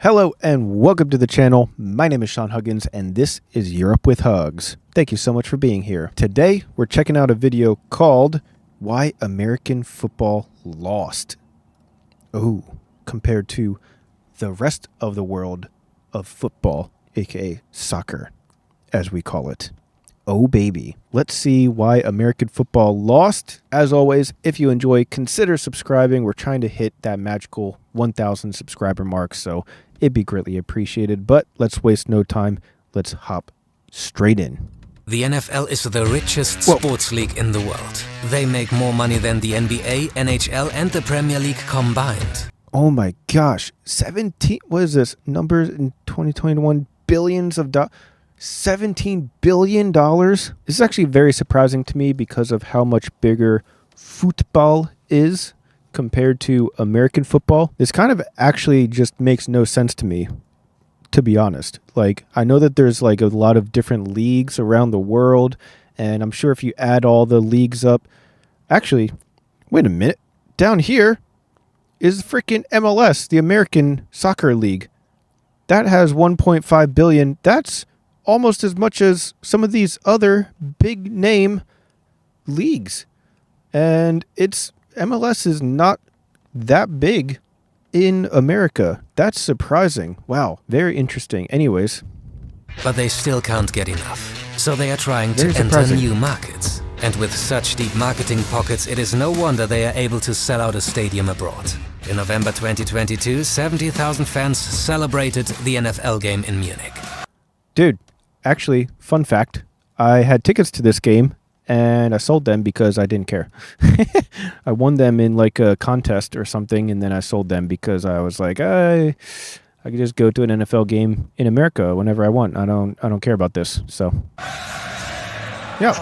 Hello and welcome to the channel. My name is Sean Huggins and this is Europe with Hugs. Thank you so much for being here. Today we're checking out a video called Why American Football Lost. Oh, compared to the rest of the world of football, aka soccer, as we call it. Oh baby. Let's see why American football lost. As always, if you enjoy, consider subscribing. We're trying to hit that magical 1,000 subscriber mark, so it'd be greatly appreciated. But let's waste no time. Let's hop straight in. The NFL is the richest sports league in the world. They make more money than the NBA, NHL, and the Premier League combined. Oh my gosh. 17, what is this? Numbers in 2021, billions of dollars. $17 billion? This is actually very surprising to me because of how much bigger football is compared to American football. This kind of actually just makes no sense to me, to be honest. Like, I know that there's like a lot of different leagues around the world, and I'm sure if you add all the leagues up... Actually, wait a minute. Down here is freaking MLS, the American Soccer League. That has 1.5 billion. That's almost as much as some of these other big name leagues. And MLS is not that big in America. That's surprising. Wow, very interesting. Anyways. But they still can't get enough. So they are trying to enter new markets. And with such deep marketing pockets, it is no wonder they are able to sell out a stadium abroad. In November 2022, 70,000 fans celebrated the NFL game in Munich. Dude, actually, fun fact, I had tickets to this game and I sold them because I didn't care. I won them in like a contest or something, and then I sold them because I was like, I could just go to an NFL game in America whenever I want. I don't care about this. So, yeah.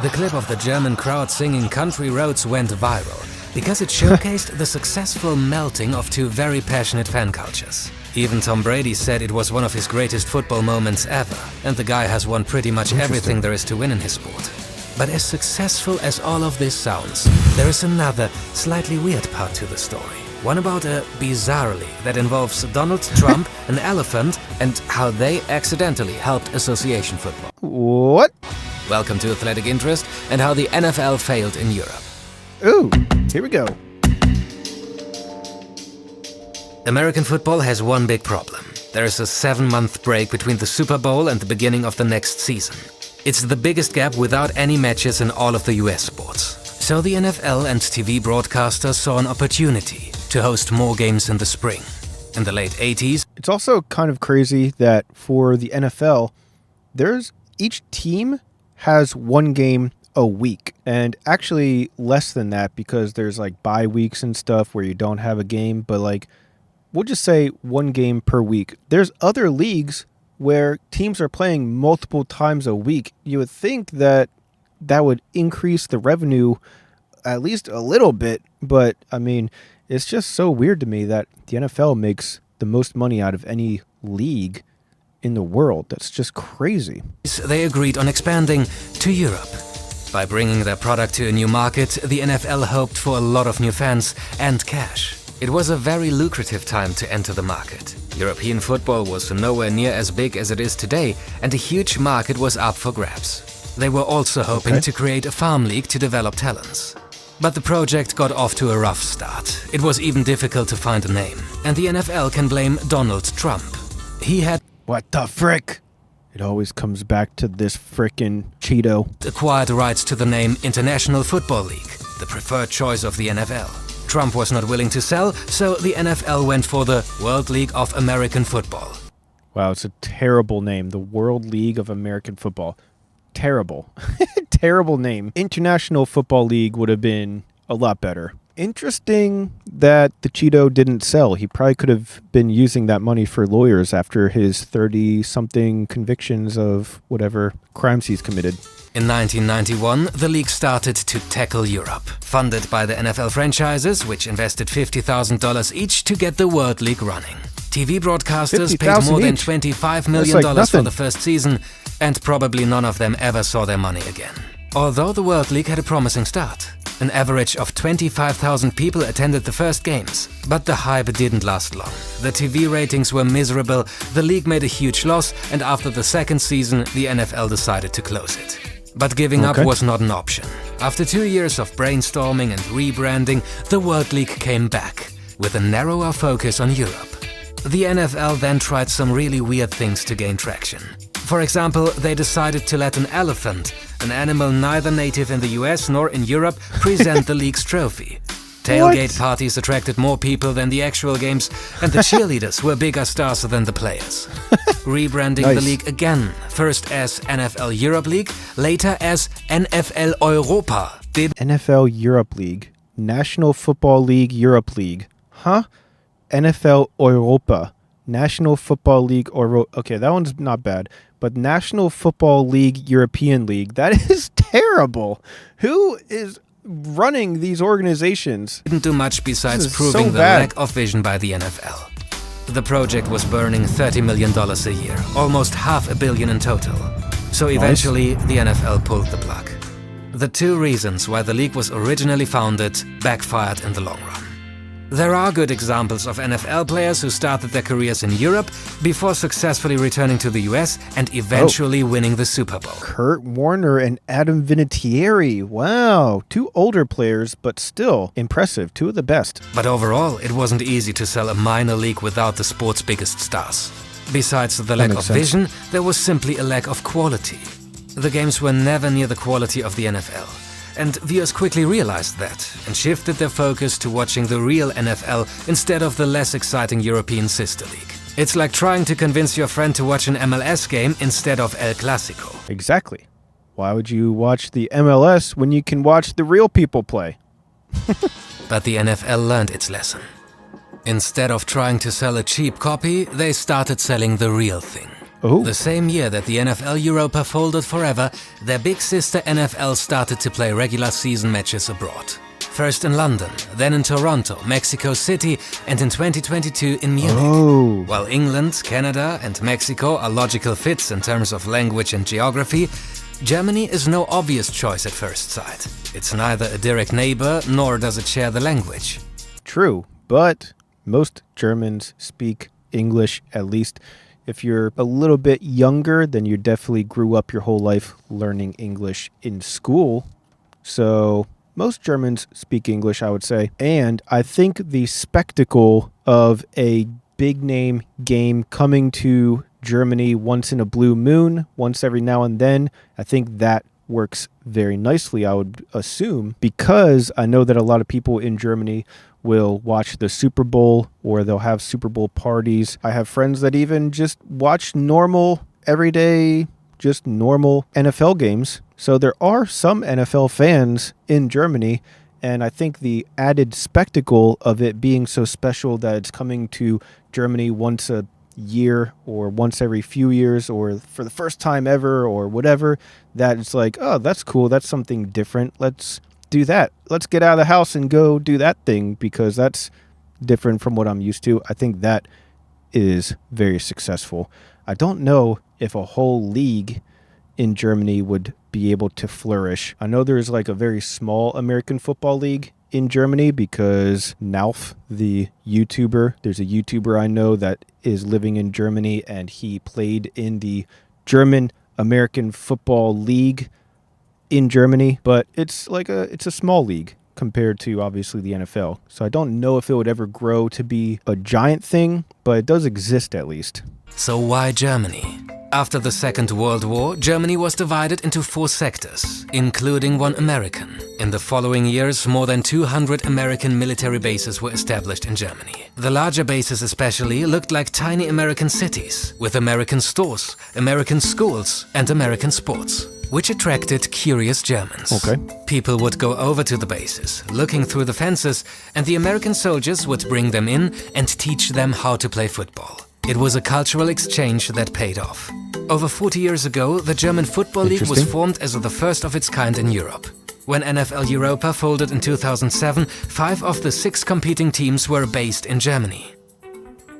The clip of the German crowd singing Country Roads went viral because it showcased the successful melting of two very passionate fan cultures. Even Tom Brady said it was one of his greatest football moments ever, and the guy has won pretty much everything there is to win in his sport. But as successful as all of this sounds, there is another, slightly weird part to the story. One about a bizarre league that involves Donald Trump, an elephant, and how they accidentally helped association football. What? Welcome to Athletic Interest and how the NFL failed in Europe. Ooh, here we go. American football has one big problem. There is a 7-month break between the Super Bowl and the beginning of the next season. It's the biggest gap without any matches in all of the US sports. So the NFL and TV broadcasters saw an opportunity to host more games in the spring. In the late 80s... It's also kind of crazy that for the NFL, each team has one game a week, and actually less than that because there's like bye weeks and stuff where you don't have a game, but like we'll just say one game per week. There's other leagues where teams are playing multiple times a week. You would think that would increase the revenue at least a little bit, but I mean, it's just so weird to me that the NFL makes the most money out of any league in the world. That's just crazy. They agreed on expanding to Europe. By bringing their product to a new market, the NFL hoped for a lot of new fans and cash. It was a very lucrative time to enter the market. European football was nowhere near as big as it is today, and a huge market was up for grabs. They were also hoping to create a farm league to develop talents. But the project got off to a rough start. It was even difficult to find a name, and the NFL can blame Donald Trump. He had... What the frick? It always comes back to this frickin' Cheeto. Acquired rights to the name International Football League, the preferred choice of the NFL. Trump was not willing to sell, so the NFL went for the World League of American Football. Wow, it's a terrible name. The World League of American Football. Terrible. Terrible name. International Football League would have been a lot better. Interesting that the Cheeto didn't sell. He probably could have been using that money for lawyers after his 30-something convictions of whatever crimes he's committed. In 1991, the league started to tackle Europe, funded by the NFL franchises, which invested $50,000 each to get the World League running. TV broadcasters paid more than $25 million for the first season, and probably none of them ever saw their money again. Although the World League had a promising start. An average of 25,000 people attended the first games. But the hype didn't last long. The TV ratings were miserable, the league made a huge loss, and after the second season, the NFL decided to close it. But giving up was not an option. After 2 years of brainstorming and rebranding, the World League came back, with a narrower focus on Europe. The NFL then tried some really weird things to gain traction. For example, they decided to let an elephant, an animal neither native in the US nor in Europe, present the league's trophy. Tailgate parties attracted more people than the actual games, and the cheerleaders were bigger stars than the players. Rebranding the league again, first as NFL Europe League, later as NFL Europa. NFL Europe League. National Football League Europe League. Huh? NFL Europa. National Football League okay, that one's not bad. But National Football League European League, that is terrible. Who is running these organizations? Didn't do much besides proving the lack of vision by the NFL. The project was burning $30 million a year, almost $500 million in total. So eventually, the NFL pulled the plug. The two reasons why the league was originally founded backfired in the long run. There are good examples of NFL players who started their careers in Europe before successfully returning to the US and eventually winning the Super Bowl. Kurt Warner and Adam Vinatieri. Wow, two older players, but still impressive. Two of the best. But overall, it wasn't easy to sell a minor league without the sport's biggest stars. Besides the lack of vision, there was simply a lack of quality. The games were never near the quality of the NFL. And viewers quickly realized that and shifted their focus to watching the real NFL instead of the less exciting European sister league. It's like trying to convince your friend to watch an MLS game instead of El Clásico. Exactly. Why would you watch the MLS when you can watch the real people play? But the NFL learned its lesson. Instead of trying to sell a cheap copy, they started selling the real thing. Oh. The same year that the NFL Europa folded forever, their big sister NFL started to play regular season matches abroad. First in London, then in Toronto, Mexico City, and in 2022 in Munich. Oh. While England, Canada, and Mexico are logical fits in terms of language and geography, Germany is no obvious choice at first sight. It's neither a direct neighbor, nor does it share the language. True, but most Germans speak English, at least. If you're a little bit younger, then you definitely grew up your whole life learning English in school. So most Germans speak English, I would say. And I think the spectacle of a big name game coming to Germany once in a blue moon, once every now and then, I think that works very nicely, I would assume, because I know that a lot of people in Germany will watch the Super Bowl or they'll have Super Bowl parties. I have friends that even just watch normal, everyday, just normal NFL games. So there are some NFL fans in Germany, and I think the added spectacle of it being so special that it's coming to Germany once a year or once every few years or for the first time ever or whatever, that it's like, oh, that's cool. That's something different. Let's do that. Let's get out of the house and go do that thing because that's different from what I'm used to. I think that is very successful. I don't know if a whole league in Germany would be able to flourish. I know there's like a very small American football league in Germany because Nauf, the YouTuber, there's a YouTuber I know that is living in Germany and he played in the German American Football League in Germany, but it's a small league compared to obviously the NFL. So I don't know if it would ever grow to be a giant thing, but it does exist at least. So why Germany? After the Second World War, Germany was divided into 4 sectors, including one American. In the following years, more than 200 American military bases were established in Germany. The larger bases especially looked like tiny American cities, with American stores, American schools, and American sports, which attracted curious Germans. Okay. People would go over to the bases, looking through the fences, and the American soldiers would bring them in and teach them how to play football. It was a cultural exchange that paid off. Over 40 years ago, the German Football League was formed as the first of its kind in Europe. When NFL Europa folded in 2007, 5 of the 6 competing teams were based in Germany.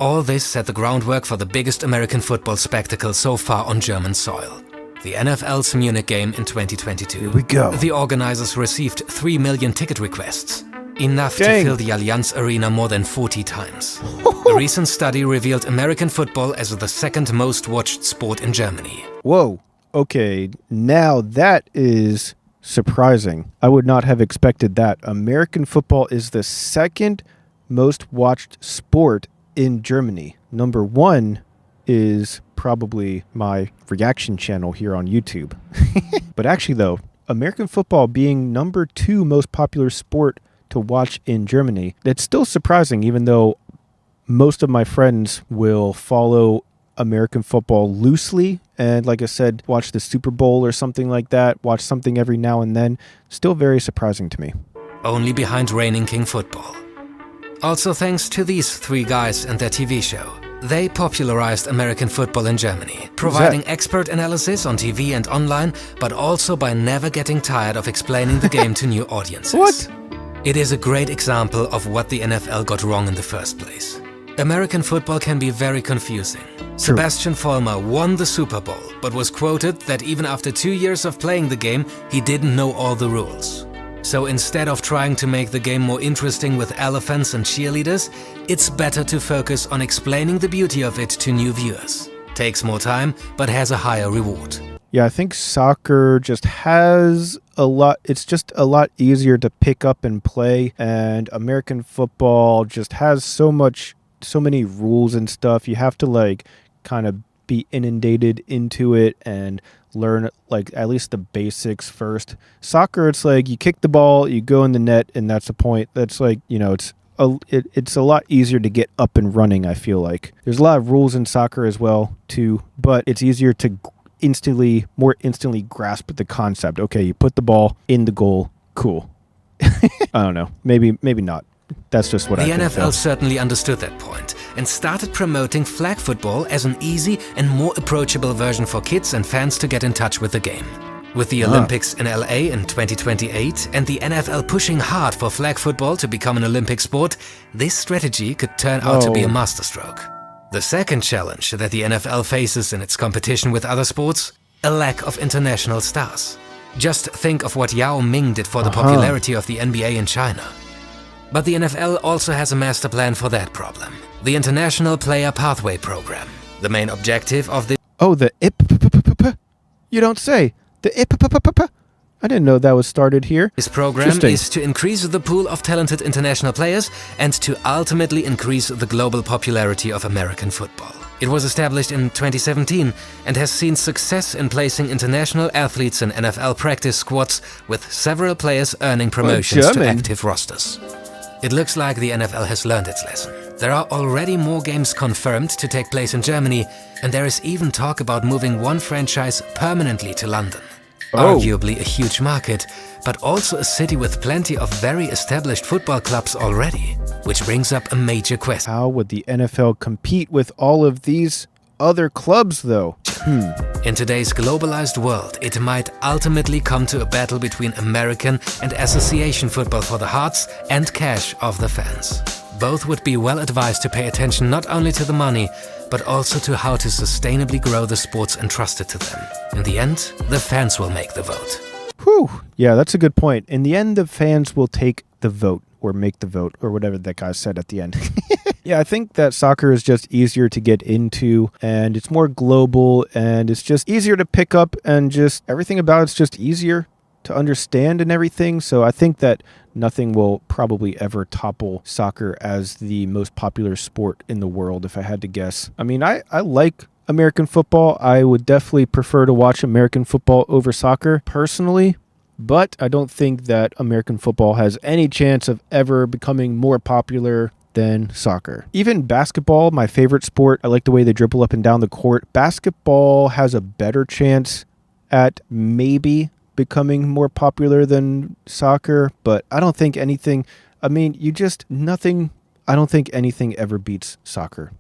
All this set the groundwork for the biggest American football spectacle so far on German soil. the NFL's Munich game in 2022. Here we go. The organizers received 3 million ticket requests, enough Dang. to fill the Allianz Arena more than 40 times. A recent study revealed American football as the second most watched sport in Germany. Whoa. Okay, now that is surprising. I would not have expected that. American football is the second most watched sport in Germany. Number one is probably my reaction channel here on YouTube. But actually, though, American football being number 2 most popular sport to watch in Germany, that's still surprising, even though most of my friends will follow American football loosely and, like I said, watch the Super Bowl or something like that, watch something every now and then. Still very surprising to me. Only behind reigning king football. Also thanks to these 3 guys and their TV show. They popularized American football in Germany, providing expert analysis on TV and online, but also by never getting tired of explaining the game to new audiences. What? It is a great example of what the NFL got wrong in the first place. American football can be very confusing. Sebastian Vollmer won the Super Bowl, but was quoted that even after 2 years of playing the game, he didn't know all the rules. So instead of trying to make the game more interesting with elephants and cheerleaders, it's better to focus on explaining the beauty of it to new viewers. Takes more time, but has a higher reward. Yeah, I think soccer just has a lot, it's just a lot easier to pick up and play, and American football just has so many rules and stuff. You have to like kind of be inundated into it and learn like at least the basics first. Soccer, it's like you kick the ball, you go in the net, and that's the point. That's like, you know, it's a lot easier to get up and running, I feel like. There's a lot of rules in soccer as well too, but it's easier to more instantly grasp the concept. Okay, you put the ball in the goal, cool. I don't know, maybe not. That's just what I think. The NFL certainly understood that point and started promoting flag football as an easy and more approachable version for kids and fans to get in touch with the game. With the Olympics in LA in 2028 and the NFL pushing hard for flag football to become an Olympic sport, this strategy could turn out to be a masterstroke. The second challenge that the NFL faces in its competition with other sports, a lack of international stars. Just think of what Yao Ming did for the popularity of the NBA in China. But the NFL also has a master plan for that problem. The International Player Pathway Program. The main objective of the... Oh, the You don't say. The I didn't know that was started here. This program is to increase the pool of talented international players and to ultimately increase the global popularity of American football. It was established in 2017 and has seen success in placing international athletes in NFL practice squads, with several players earning promotions to active rosters. It looks like the NFL has learned its lesson. There are already more games confirmed to take place in Germany, and there is even talk about moving one franchise permanently to London. Arguably a huge market, but also a city with plenty of very established football clubs already. Which brings up a major question. How would the NFL compete with all of these other clubs, though? In today's globalized world, it might ultimately come to a battle between American and association football for the hearts and cash of the fans. Both would be well advised to pay attention not only to the money, but also to how to sustainably grow the sports entrusted to them. In the end, the fans will make the vote. Whew. Yeah, that's a good point. In the end, the fans will take the vote, or make the vote, or whatever that guy said at the end. Yeah, I think that soccer is just easier to get into, and it's more global, and it's just easier to pick up, and just everything about it's just easier to understand and everything. So I think that nothing will probably ever topple soccer as the most popular sport in the world, if I had to guess. I mean, I like American football. I would definitely prefer to watch American football over soccer personally, but I don't think that American football has any chance of ever becoming more popular than soccer. Even basketball, my favorite sport, I like the way they dribble up and down the court. Basketball has a better chance at maybe becoming more popular than soccer, but I don't think anything, I mean, I don't think anything ever beats soccer.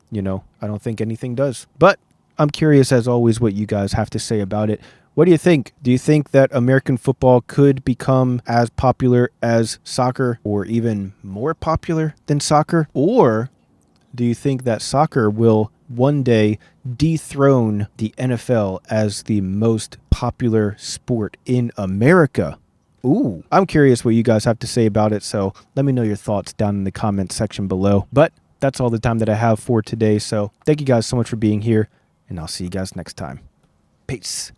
You know, I don't think anything does. But I'm curious, as always, what you guys have to say about it. What do you think? Do you think that American football could become as popular as soccer, or even more popular than soccer? Or do you think that soccer will one day dethrone the NFL as the most popular sport in America. Ooh, I'm curious what you guys have to say about it, so let me know your thoughts down in the comments section below. But that's all the time that I have for today, so thank you guys so much for being here, and I'll see you guys next time. Peace.